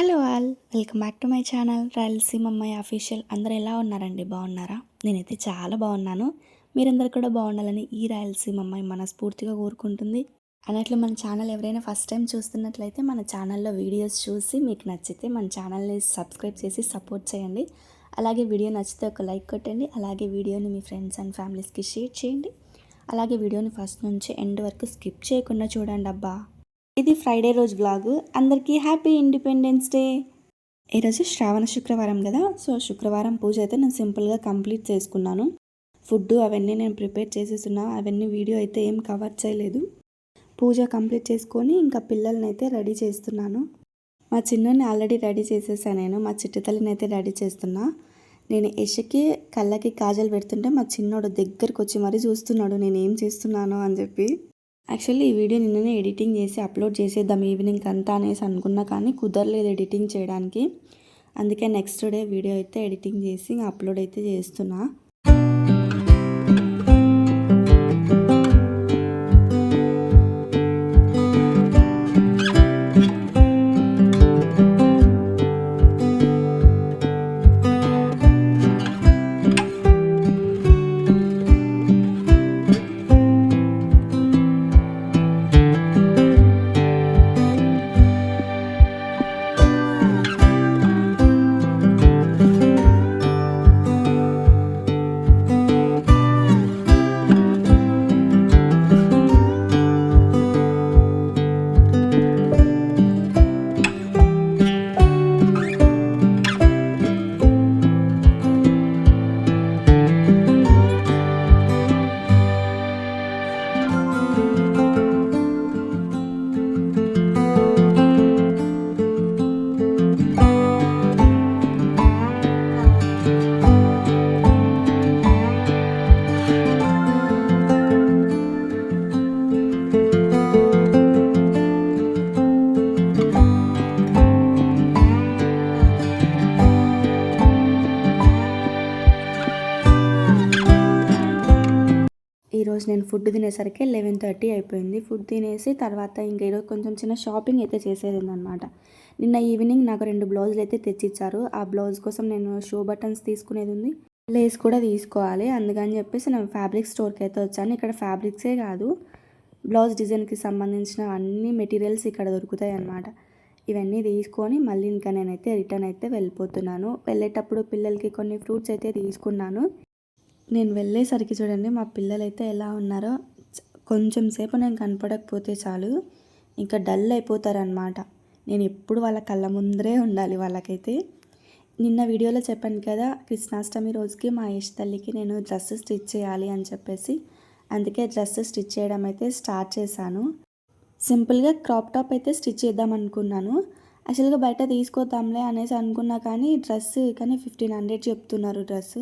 Hello all, welcome back to my channel Rayalaseema అమ్మాయి official. అందరూ ఎలా ఉన్నారండి? బాగున్నారా? నేనైతే చాలా బాగున్నాను. మీరందరూ కూడా బాగుండాలని ఈ రాయలసీమ అమ్మాయి మనస్ఫూర్తిగా కోరుకుంటుంది. అన్నట్లు మన ఛానల్ ఎవరైనా ఫస్ట్ టైం చూస్తున్నట్లయితే మన ఛానల్లో వీడియోస్ చూసి మీకు నచ్చితే మన ఛానల్ని సబ్స్క్రైబ్ చేసి సపోర్ట్ చేయండి. అలాగే వీడియో నచ్చితే ఒక లైక్ కొట్టండి. అలాగే వీడియోని మీ ఫ్రెండ్స్ అండ్ ఫ్యామిలీస్కి షేర్ చేయండి. అలాగే వీడియోని ఫస్ట్ నుంచి ఎండ్ వరకు స్కిప్ చేయకుండా చూడండి అబ్బా. ఇది ఫ్రైడే రోజు బ్లాగ్. అందరికీ హ్యాపీ ఇండిపెండెన్స్ డే. ఈరోజు శ్రావణ శుక్రవారం కదా, సో శుక్రవారం పూజ అయితే నేను సింపుల్గా కంప్లీట్ చేసుకున్నాను. ఫుడ్ అవన్నీ నేను ప్రిపేర్ చేసేస్తున్నా, అవన్నీ వీడియో అయితే ఏం కవర్ చేయలేదు. పూజ కంప్లీట్ చేసుకొని ఇంకా పిల్లల్ని అయితే రెడీ చేస్తున్నాను. మా చిన్నని ఆల్రెడీ రెడీ చేసేసాను నేను. మా చిట్టుతల్లిని అయితే రెడీ చేస్తున్నా. నేను యష్కి కళ్ళకి కాజల్ పెడుతుంటే మా చిన్నోడు దగ్గరకు వచ్చి మరీ చూస్తున్నాడు నేను ఏం చేస్తున్నానో అని చెప్పి. యాక్చువల్లీ ఈ వీడియో నిన్ననే ఎడిటింగ్ చేసి అప్లోడ్ చేసేద్దాం ఈవినింగ్ అంతా అనేసి అనుకున్నా, కానీ కుదరలేదు ఎడిటింగ్ చేయడానికి. అందుకే నెక్స్ట్ డే వీడియో అయితే ఎడిటింగ్ చేసి అప్లోడ్ అయితే చేస్తున్నా. ఈరోజు నేను ఫుడ్ తినేసరికి 11:30 అయిపోయింది. ఫుడ్ తినేసి తర్వాత ఇంకా ఈరోజు కొంచెం చిన్న షాపింగ్ అయితే చేసేది ఉందన్నమాట. నిన్న ఈవినింగ్ నాకు 2 బ్లౌజులు అయితే తెచ్చిచ్చారు. ఆ బ్లౌజ్ కోసం నేను షో బటన్స్ తీసుకునేది ఉంది, లేస్ కూడా తీసుకోవాలి. అందుకని చెప్పేసి నేను ఫ్యాబ్రిక్ స్టోర్కి అయితే వచ్చాను. ఇక్కడ ఫ్యాబ్రిక్సే కాదు, బ్లౌజ్ డిజైన్కి సంబంధించిన అన్ని మెటీరియల్స్ ఇక్కడ దొరుకుతాయి అన్నమాట. ఇవన్నీ తీసుకొని మళ్ళీ ఇంకా నేనైతే రిటర్న్ అయితే వెళ్ళిపోతున్నాను. వెళ్ళేటప్పుడు పిల్లలకి కొన్ని ఫ్రూట్స్ అయితే తీసుకున్నాను. నేను వెళ్ళేసరికి చూడండి మా పిల్లలైతే ఎలా ఉన్నారో. కొంచెం సేపు నేను కనపడకపోతే చాలు ఇంకా డల్ అయిపోతారనమాట. నేను ఎప్పుడు వాళ్ళ కళ్ళ ముందరే ఉండాలి వాళ్ళకైతే. నిన్న వీడియోలో చెప్పాను కదా, కృష్ణాష్టమి రోజుకి మా యష్ తల్లికి నేను డ్రెస్ స్టిచ్ చేయాలి అని చెప్పేసి, అందుకే డ్రెస్ స్టిచ్ చేయడం అయితే స్టార్ట్ చేశాను. సింపుల్గా క్రాప్ టాప్ అయితే స్టిచ్ చేద్దాం అనుకున్నాను. యాక్చువల్గా బయట తీసుకొద్దాంలే అనేసి అనుకున్నా, కానీ 1500 చెప్తున్నారు డ్రెస్.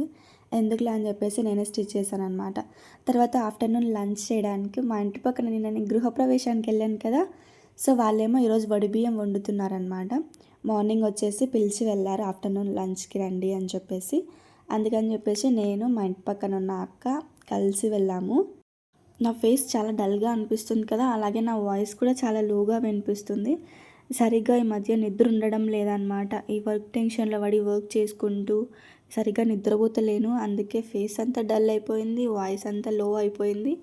ఎందుకులే అని చెప్పేసి నేనే స్టిచ్ చేశాను అనమాట. తర్వాత ఆఫ్టర్నూన్ లంచ్ చేయడానికి మా ఇంటి పక్కన నేను గృహప్రవేశానికి వెళ్ళాను కదా, సో వాళ్ళేమో ఈరోజు వడిబియ్యం వండుతున్నారనమాట. మార్నింగ్ వచ్చేసి పిలిచి వెళ్ళారు ఆఫ్టర్నూన్ లంచ్కి రండి అని చెప్పేసి. అందుకని చెప్పేసి నేను మా ఇంటి పక్కన ఉన్న అక్క కలిసి వెళ్ళాము. నా ఫేస్ చాలా డల్గా అనిపిస్తుంది కదా, అలాగే నా వాయిస్ కూడా చాలా లోగా వినిపిస్తుంది. సరిగ్గా ఈ మధ్య నిద్ర ఉండడం లేదనమాట. ఈ వర్క్ టెన్షన్లో పడి వర్క్ చేసుకుంటూ సరిగ్గా నిద్రపోతలేను. అందుకే ఫేస్ అంతా డల్ అయిపోయింది, వాయిస్ అంతా లో అయిపోయింది.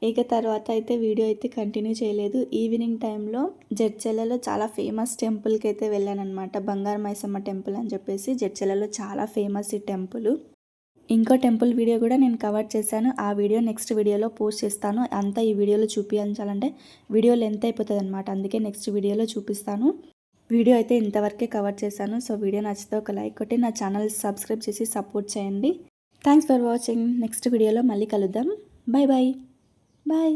ఇక తర్వాత అయితే వీడియో అయితే కంటిన్యూ చేయలేదు. ఈవినింగ్ టైంలో జడ్చెలలో చాలా ఫేమస్ టెంపుల్కి అయితే వెళ్ళాను అనమాట. బంగారు మైసమ్మ టెంపుల్ అని చెప్పేసి జడ్చెలలో చాలా ఫేమస్ ఈ టెంపుల్. ఇంకో టెంపుల్ వీడియో కూడా నేను కవర్ చేశాను. ఆ వీడియో నెక్స్ట్ వీడియోలో పోస్ట్ చేస్తాను. అంతా ఈ వీడియోలో చూపించాలంటే వీడియో లెంత్ అయిపోతుంది అనమాట. అందుకే నెక్స్ట్ వీడియోలో చూపిస్తాను. వీడియో అయితే ఇంతవరకే కవర్ చేశాను. సో వీడియో నచ్చితే ఒక లైక్ కొట్టి నా ఛానల్ సబ్స్క్రైబ్ చేసి సపోర్ట్ చేయండి. Thanks for watching. నెక్స్ట్ వీడియోలో మళ్ళీ కలుద్దాం. Bye bye. బాయ్.